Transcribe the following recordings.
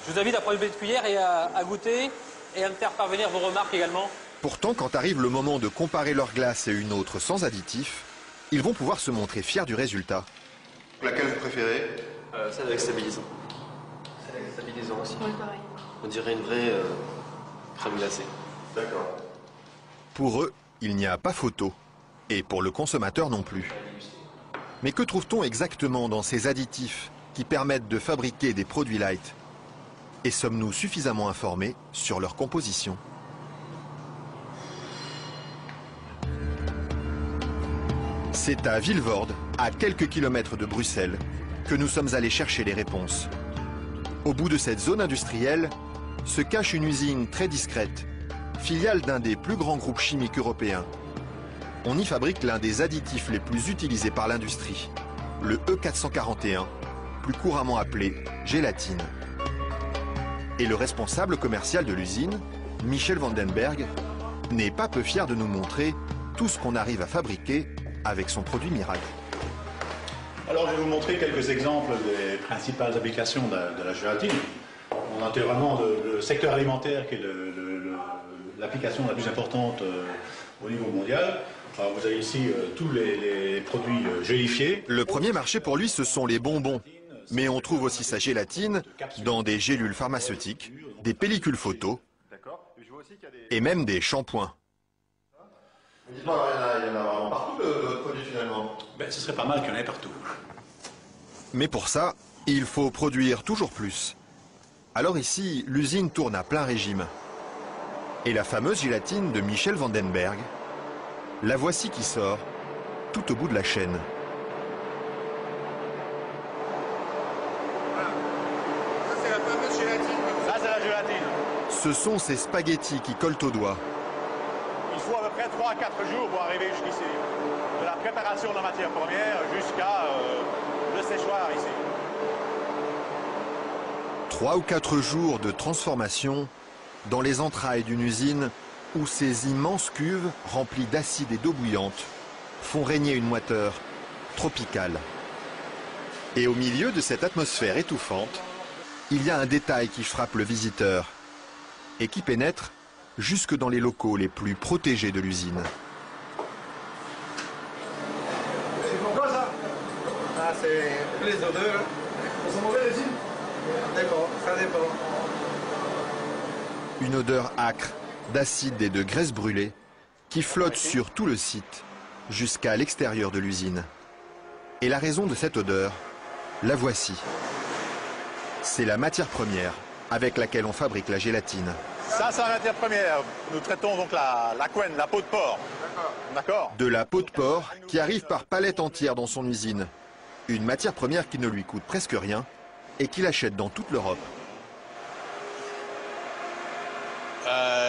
Je vous invite à prendre une petite cuillère et à goûter et à me faire parvenir vos remarques également. Pourtant, quand arrive le moment de comparer leur glace et une autre sans additifs, ils vont pouvoir se montrer fiers du résultat. Laquelle vous préférez? Celle avec stabilisant. Celle avec stabilisant aussi. Oui, pareil. On dirait une vraie crème glacée. D'accord. Pour eux, il n'y a pas photo. Et pour le consommateur non plus. Mais que trouve-t-on exactement dans ces additifs qui permettent de fabriquer des produits light? Et sommes-nous suffisamment informés sur leur composition? C'est à Vilvoorde, à quelques kilomètres de Bruxelles, que nous sommes allés chercher les réponses. Au bout de cette zone industrielle se cache une usine très discrète, filiale d'un des plus grands groupes chimiques européens. On y fabrique l'un des additifs les plus utilisés par l'industrie, le E441, plus couramment appelé gélatine. Et le responsable commercial de l'usine, Michel Vandenberg, n'est pas peu fier de nous montrer tout ce qu'on arrive à fabriquer avec son produit miracle. Alors je vais vous montrer quelques exemples des principales applications de la gélatine. On a vraiment le secteur alimentaire qui est l'application la plus importante au niveau mondial. Alors vous avez ici tous les produits gélifiés. Le premier marché pour lui, ce sont les bonbons. Mais on trouve aussi sa gélatine dans des gélules pharmaceutiques, des pellicules photo et même des shampoings. Dites-moi, il y en a vraiment partout de produits finalement. Ben, ce serait pas mal qu'il y en ait partout. Mais pour ça, il faut produire toujours plus. Alors ici, l'usine tourne à plein régime. Et la fameuse gélatine de Michel Vandenberg, la voici qui sort, tout au bout de la chaîne. Ça c'est la fameuse gélatine. Ça c'est la gélatine. Ce sont ces spaghettis qui collent aux doigts. Il faut à peu près 3 à 4 jours pour arriver jusqu'ici. De la préparation de la matière première jusqu'à le séchoir ici. 3 ou 4 jours de transformation dans les entrailles d'une usine où ces immenses cuves remplies d'acide et d'eau bouillante font régner une moiteur tropicale. Et au milieu de cette atmosphère étouffante, il y a un détail qui frappe le visiteur et qui pénètre jusque dans les locaux les plus protégés de l'usine. C'est pourquoi ça? Ah, c'est les odeurs. Elles sont mauvaises l'usine? D'accord, ça dépend. Une odeur âcre d'acide et de graisse brûlée qui flotte sur tout le site jusqu'à l'extérieur de l'usine. Et la raison de cette odeur, la voici. C'est la matière première avec laquelle on fabrique la gélatine. Ça c'est la matière première. Nous traitons donc la couenne, la peau de porc. D'accord. De la peau de porc qui arrive par palettes entières dans son usine. Une matière première qui ne lui coûte presque rien et qu'il achète dans toute l'Europe.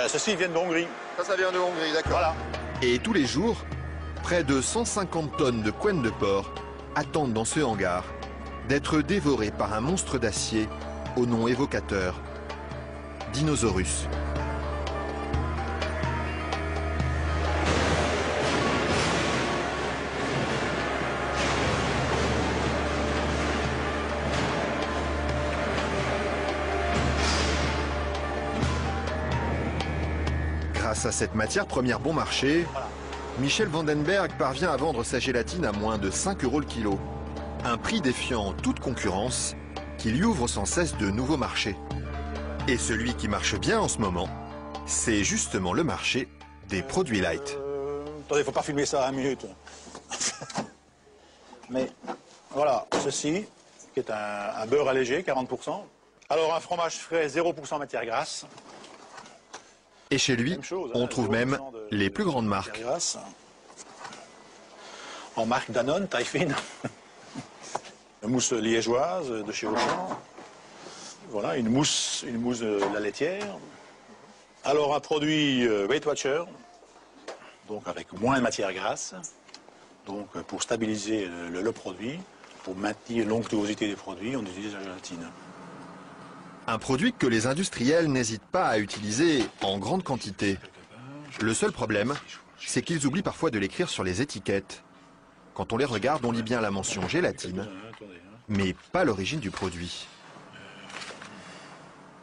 Ceux-ci viennent de Hongrie. Ça vient de Hongrie, d'accord. Voilà. Et tous les jours, près de 150 tonnes de couenne de porc attendent dans ce hangar d'être dévorées par un monstre d'acier au nom évocateur, Dinosaurus. Grâce à cette matière première bon marché, Michel Vandenberg parvient à vendre sa gélatine à moins de 5 € le kilo. Un prix défiant toute concurrence qui lui ouvre sans cesse de nouveaux marchés. Et celui qui marche bien en ce moment, c'est justement le marché des produits light. Attendez, il ne faut pas filmer ça à 1 minute. Mais voilà, ceci, qui est un beurre allégé, 40%. Alors un fromage frais, 0% matière grasse. Et chez lui, Même chose, on hein, trouve même les plus grandes marques. Grasse. En marque Danone, taille fine. Une mousse liégeoise de chez Auchan. Voilà, une mousse de la laitière. Alors un produit Weight Watcher, donc avec moins de matière grasse, donc pour stabiliser le produit, pour maintenir l'onctuosité des produits, on utilise la gélatine. Un produit que les industriels n'hésitent pas à utiliser en grande quantité. Le seul problème, c'est qu'ils oublient parfois de l'écrire sur les étiquettes. Quand on les regarde, on lit bien la mention gélatine, mais pas l'origine du produit.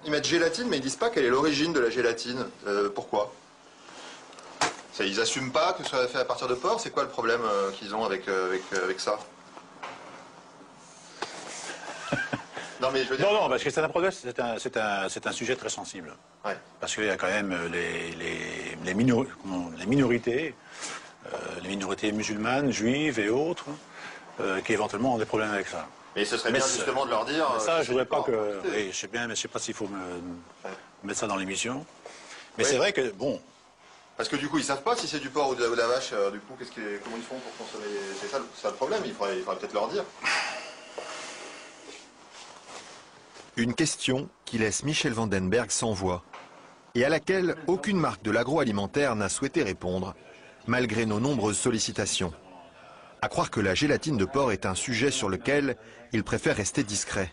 Ils mettent gélatine, mais ils disent pas quelle est l'origine de la gélatine. Pourquoi? Ils assument pas que ce soit fait à partir de porc. C'est quoi le problème qu'ils ont avec ça? Non, mais je veux dire... Non, parce que c'est un problème, c'est un sujet très sensible. Ouais. Parce qu'il y a quand même les minorités, les minorités musulmanes, juives et autres, qui éventuellement ont des problèmes avec ça. Mais ce serait bien justement de leur dire... Ça, je ne voudrais pas que... Oui, je sais bien, mais je ne sais pas s'il faut mettre ça dans l'émission. Mais c'est vrai que, bon... Parce que du coup, ils savent pas si c'est du porc ou de la vache. Du coup, comment ils font pour consommer? C'est ça le problème, il faudrait peut-être leur dire. Une question qui laisse Michel Vandenberg sans voix et à laquelle aucune marque de l'agroalimentaire n'a souhaité répondre, malgré nos nombreuses sollicitations. À croire que la gélatine de porc est un sujet sur lequel il préfère rester discret.